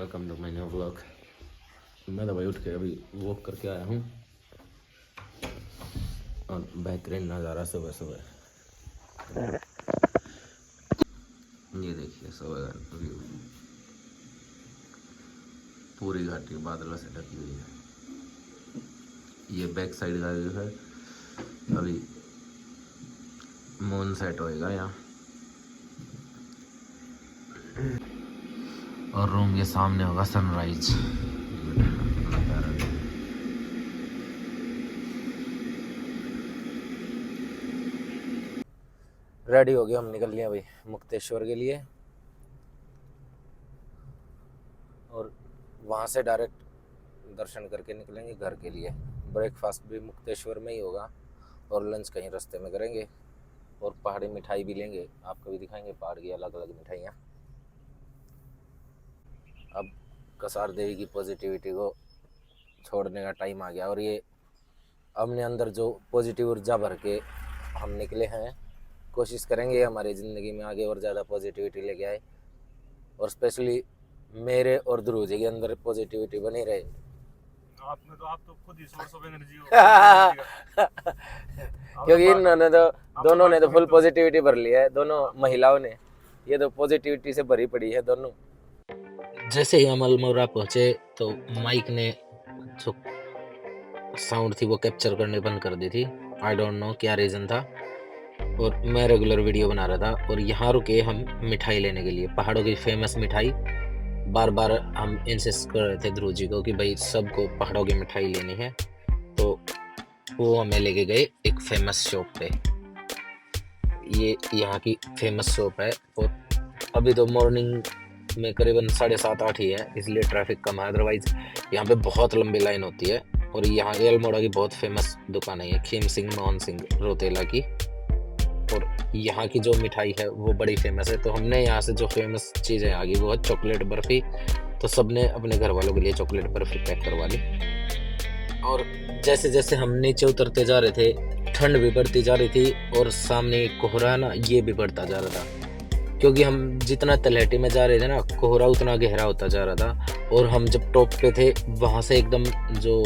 Welcome to my new vlog. मैं तो भाई उठ के अभी वॉक करके आया हूँ और बेहतरीन नज़ारा सुबह सुबह। ये देखिए सुबह का व्यू, पूरी घाटी बादलों से ढकी हुई है। ये बैक साइड का व्यू है। अभी मून सेट होएगा यहाँ और रूम के सामने होगा सनराइज। रेडी हो गए, हम निकल लिए भाई मुक्तेश्वर के लिए और वहाँ से डायरेक्ट दर्शन करके निकलेंगे घर के लिए। ब्रेकफास्ट भी मुक्तेश्वर में ही होगा और लंच कहीं रास्ते में करेंगे और पहाड़ी मिठाई भी लेंगे, आपको भी दिखाएंगे पहाड़ की अलग अलग मिठाइयाँ। अब कसार देवी की पॉजिटिविटी को छोड़ने का टाइम आ गया और ये अपने अंदर जो पॉजिटिव ऊर्जा भर के हम निकले हैं, कोशिश करेंगे हमारी ज़िंदगी में आगे और ज़्यादा पॉजिटिविटी लेके आए और स्पेशली मेरे और ध्रुव जी के अंदर पॉजिटिविटी बनी रहे। आप तो खुद ही सोर्स ऑफ एनर्जी हो। क्योंकि इन्होंने तो दोनों ने तो फुल पॉजिटिविटी भर लिया है, दोनों महिलाओं ने। ये तो पॉजिटिविटी से भरी पड़ी है दोनों। जैसे ही हम अल्मोड़ा पहुंचे तो माइक ने जो साउंड थी वो कैप्चर करने बंद कर दी थी। आई डोंट नो क्या रीज़न था। और मैं रेगुलर वीडियो बना रहा था और यहाँ रुके हम मिठाई लेने के लिए, पहाड़ों की फेमस मिठाई। बार बार हम इंसिस्ट कर रहे थे ध्रुव जी को कि भाई सबको पहाड़ों की मिठाई लेनी है, तो वो हमें लेके गए एक फेमस शॉप पे। ये यहाँ की फेमस शॉप है और अभी तो मॉर्निंग में करीबन 7:30-8 ही है, इसलिए ट्रैफिक कम है। अदरवाइज यहाँ पे बहुत लंबी लाइन होती है। और यहाँ के अल्मोड़ा की बहुत फेमस दुकान है, ये खीम सिंह मोहन सिंह रोतेला की। और यहाँ की जो मिठाई है वो बड़ी फेमस है। तो हमने यहाँ से जो फेमस चीज़ है यहाँ की वो है चॉकलेट बर्फ़ी। तो सबने अपने घर वालों के लिए चॉकलेट बर्फ़ी पैक करवा ली। और जैसे जैसे हम नीचे उतरते जा रहे थे, ठंड भी बढ़ती जा रही थी और सामने कोहरा ना ये भी बढ़ता जा रहा था। क्योंकि हम जितना तलहटी में जा रहे थे ना, कोहरा उतना गहरा होता जा रहा था। और हम जब टॉप पे थे वहाँ से एकदम जो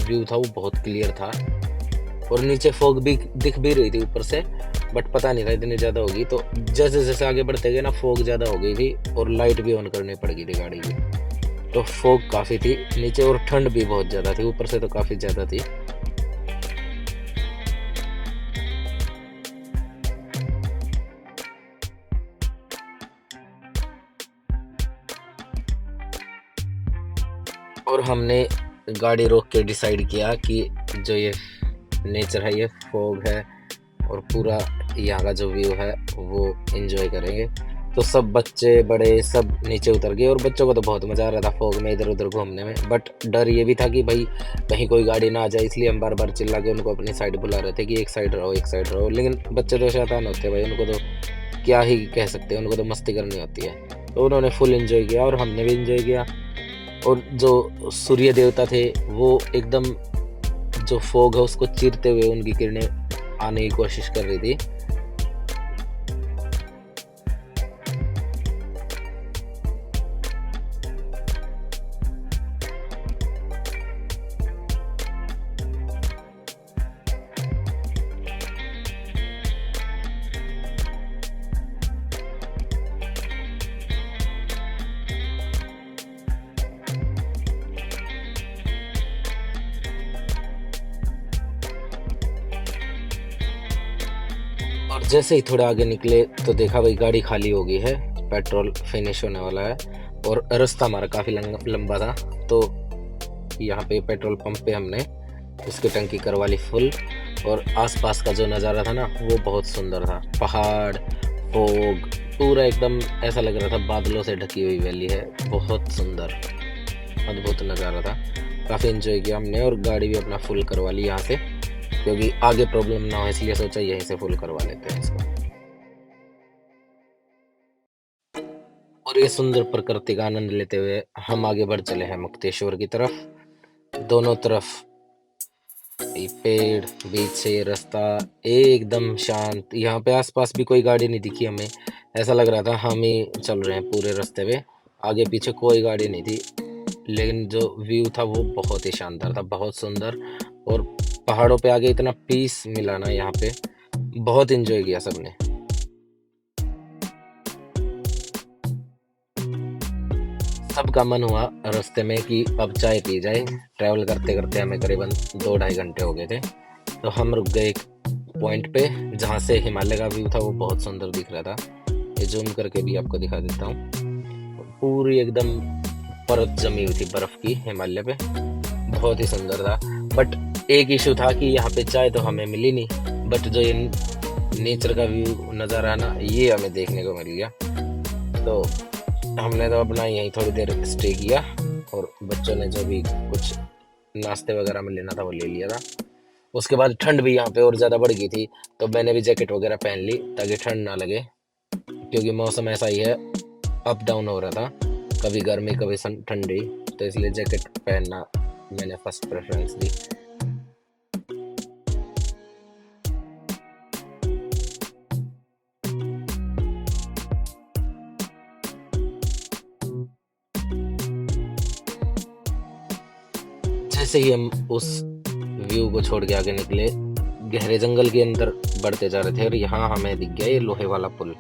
व्यू था वो बहुत क्लियर था और नीचे फॉग भी दिख भी रही थी ऊपर से, बट पता नहीं था इतनी ज़्यादा होगी। तो जैसे जैसे आगे बढ़ते गए ना, फॉग ज़्यादा हो गई थी और लाइट भी ऑन करनी पड़ गई थी गाड़ी की। तो फॉग काफ़ी थी नीचे और ठंड भी बहुत ज़्यादा थी, ऊपर से तो काफ़ी ज़्यादा थी। और हमने गाड़ी रोक के डिसाइड किया कि जो ये नेचर है, ये फॉग है और पूरा यहाँ का जो व्यू है वो एंजॉय करेंगे। तो सब बच्चे बड़े सब नीचे उतर गए और बच्चों को तो बहुत मज़ा आ रहा था फॉग में इधर उधर घूमने में। बट डर ये भी था कि भाई कहीं कोई गाड़ी ना आ जाए, इसलिए हम बार बार चिल्ला के उनको अपनी साइड बुला रहे थे कि एक साइड रहो एक साइड रहो। लेकिन बच्चे तो शैतान होते हैं भाई, उनको तो क्या ही कह सकते हैं, उनको तो मस्ती करनी होती है। तो उन्होंने फुल इन्जॉय किया और हमने भी इन्जॉय किया। और जो सूर्य देवता थे वो एकदम जो फॉग है उसको चीरते हुए उनकी किरणें आने की कोशिश कर रही थी। और जैसे ही थोड़ा आगे निकले तो देखा भाई गाड़ी खाली हो गई है, पेट्रोल फिनिश होने वाला है और रास्ता हमारा काफ़ी लंबा था। तो यहाँ पे पेट्रोल पंप पे हमने उसकी टंकी करवा ली फुल। और आसपास का जो नज़ारा था ना वो बहुत सुंदर था, पहाड़, फोग, पूरा एकदम ऐसा लग रहा था बादलों से ढकी हुई वैली है। बहुत सुंदर अद्भुत नज़ारा था, काफ़ी एंजॉय किया हमने और गाड़ी भी अपना फुल करवा ली यहाँ से, क्योंकि आगे प्रॉब्लम ना हो इसलिए सोचा यहीं से फुल करवा लेते हैं इसको। और ये सुंदर प्रकृति का आनंद लेते हुए हम आगे बढ़ चले हैं मुक्तेश्वर की तरफ। दोनों तरफ ये पेड़, बीच से ये रास्ता एकदम शांत। यहाँ पे आसपास भी कोई गाड़ी नहीं दिखी हमें, ऐसा लग रहा था हम ही चल रहे हैं पूरे रास्ते पे। आगे पीछे कोई गाड़ी नहीं थी, लेकिन जो व्यू था वो बहुत ही शानदार था, बहुत सुंदर। और पहाड़ों पे आगे इतना पीस मिला ना यहाँ पे, बहुत एंजॉय किया सबने। सबका मन हुआ रास्ते में कि अब चाय पी जाए। ट्रैवल करते करते हमें करीबन 2-2.5 घंटे हो गए थे, तो हम रुक गए एक पॉइंट पे जहाँ से हिमालय का व्यू था वो बहुत सुंदर दिख रहा था। ये जूम करके भी आपको दिखा देता हूँ। पूरी एकदम परत जमी हुई थी बर्फ की हिमालय पे, बहुत ही सुंदर था। बट एक इशू था कि यहाँ पे चाय तो हमें मिली नहीं, बट जो ये नेचर का व्यू नज़ारा ना ये हमें देखने को मिल गया। तो हमने तो अपना यहीं थोड़ी देर स्टे किया, और बच्चों ने जो भी कुछ नाश्ते वगैरह में लेना था वो ले लिया था। उसके बाद ठंड भी यहाँ पे और ज़्यादा बढ़ गई थी, तो मैंने भी जैकेट वगैरह पहन ली ताकि ठंड ना लगे, क्योंकि मौसम ऐसा ही है, अप डाउन हो रहा था, कभी गर्मी कभी ठंडी, तो इसलिए जैकेट पहनना मैंने फर्स्ट प्रेफरेंस दी। जैसे ही हम उस व्यू को छोड़ के आगे निकले, गहरे जंगल के अंदर बढ़ते जा रहे थे, और यहाँ हमें दिख गया ये लोहे वाला पुल।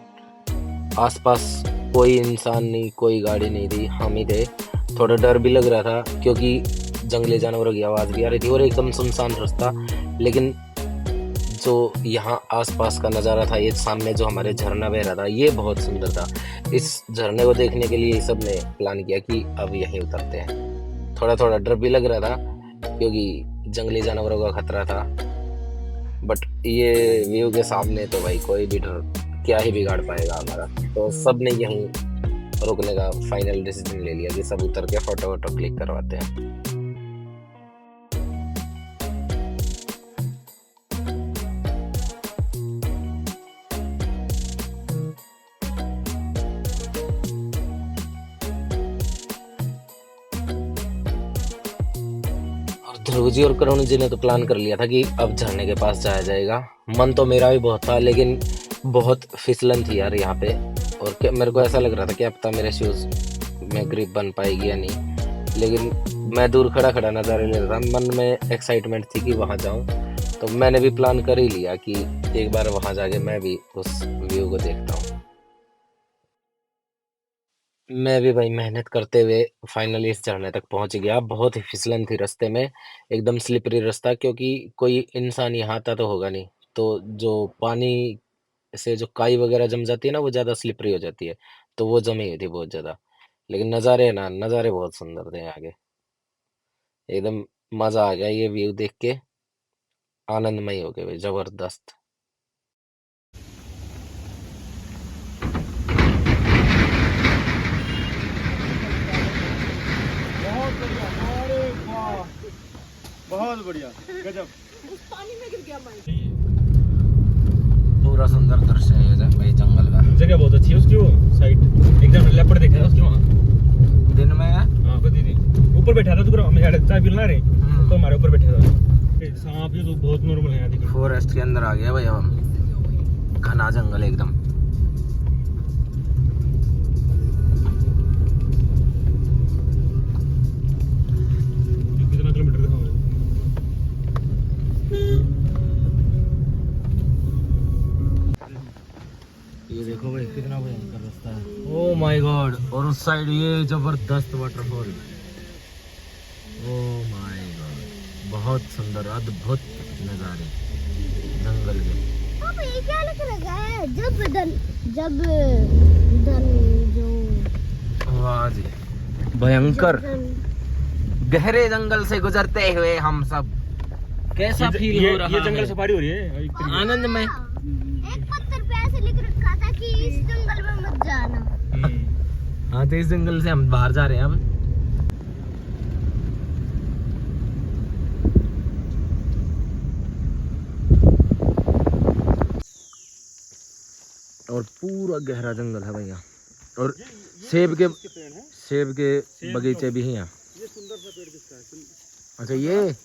आसपास कोई इंसान नहीं, कोई गाड़ी नहीं थी, हम ही थे। थोड़ा डर भी लग रहा था क्योंकि जंगली जानवरों की आवाज़ भी आ रही थी, और एकदम सुनसान रास्ता। लेकिन जो यहाँ आसपास का नज़ारा था, ये सामने जो हमारे झरना बह रहा था, ये बहुत सुंदर था। इस झरने को देखने के लिए सब ने प्लान किया कि अब यहीं उतरते हैं। थोड़ा थोड़ा डर भी लग रहा था क्योंकि जंगली जानवरों का खतरा था, बट ये व्यू के सामने तो भाई कोई भी डर क्या ही बिगाड़ पाएगा हमारा। तो सब ने यहीं रुकने का फाइनल डिसीजन ले लिया कि सब उतर के फोटो वोटो क्लिक करवाते हैं। ध्रुव जी और करुण जी ने तो प्लान कर लिया था कि अब झरने के पास जाया जाएगा। मन तो मेरा भी बहुत था, लेकिन बहुत फिसलन थी यार यहाँ पे, और मेरे को ऐसा लग रहा था कि अब तक मेरे शूज़ में ग्रिप बन पाएगी या नहीं। लेकिन मैं दूर खड़ा खड़ा नज़ारे ले रहा था, मन में एक्साइटमेंट थी कि वहाँ जाऊँ, तो मैंने भी प्लान कर ही लिया कि एक बार वहाँ जाके मैं भी उस व्यू को देखता हूँ। मैं भी भाई मेहनत करते हुए फाइनली इस झरने तक पहुंच गया। बहुत ही फिसलन थी रास्ते में, एकदम स्लिपरी रास्ता, क्योंकि कोई इंसान यहाँ आता तो होगा नहीं। तो जो पानी से जो काई वगैरह जम जाती है ना, वो ज़्यादा स्लिपरी हो जाती है, तो वो जमी हुई थी बहुत ज़्यादा। लेकिन नज़ारे बहुत सुंदर थे आगे, एकदम मज़ा आ गया ये व्यू देख के, आनंदमय हो गए भाई, ज़बरदस्त। बहुत बढ़िया, अरे वाह, बहुत बढ़िया, गजब। पूरा सुंदर दृश्य है भाई जंगल का। जगह बहुत अच्छी है उसकी, वो साइड एकदम लेपर्ड देखा है उसकी वहाँ। दिन में है? हाँ कभी नहीं, ऊपर बैठा था तो हम चाय पिला रहे, तो हमारे ऊपर बैठा था। सांप ये तो बहुत नॉर्मल है यहाँ, देखिए फॉरेस्ट के अंदर आ गया भाई अब हम, घना जंगल एकदम। कितना किलोमीटर का है? ये देखो भाई कितना भयंकर रास्ता है। ओह माय गॉड, और उस साइड ये जबरदस्त वाटरफॉल। ओह माय गॉड, बहुत सुंदर अद्भुत नज़ारे जंगल के। पापा ये क्या लिख रखा है? जब जो वाह जी, भयंकर गहरे जंगल से गुजरते हुए हम सब, कैसा फील हो रहा है? ये जंगल सफारी हो रही है, आनंद में। एक पत्थर पे ऐसे लिख रखा था कि इस जंगल में मत जाना। हाँ, तो इस जंगल से हम बाहर जा रहे हैं अब। और पूरा गहरा जंगल है भैया, और सेब के बगीचे भी हैं यहाँ। ये सुंदर सा पेड़ किसका है? अच्छा,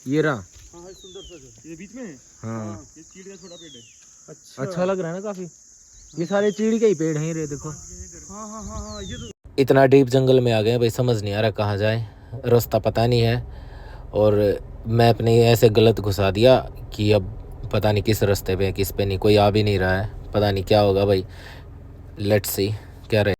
ये रहा। हाँ सुंदर सा जो ये बीच में है। हाँ, ये चीड़ का छोटा पेड़ है। अच्छा लग रहा है ना काफी। ये सारे चीड़ के ही पेड़ हैं, ये देखो। हाँ हाँ हाँ हाँ, ये तो इतना डीप जंगल में आ गए भाई, समझ नहीं आ रहा कहाँ जाए, रास्ता पता नहीं है। और मैप ने ऐसे गलत घुसा दिया कि अब पता नहीं किस रास्ते पे किस पे नहीं, कोई आ भी नहीं रहा है, पता नहीं क्या होगा भाई। लेट्स सी क्या रहे।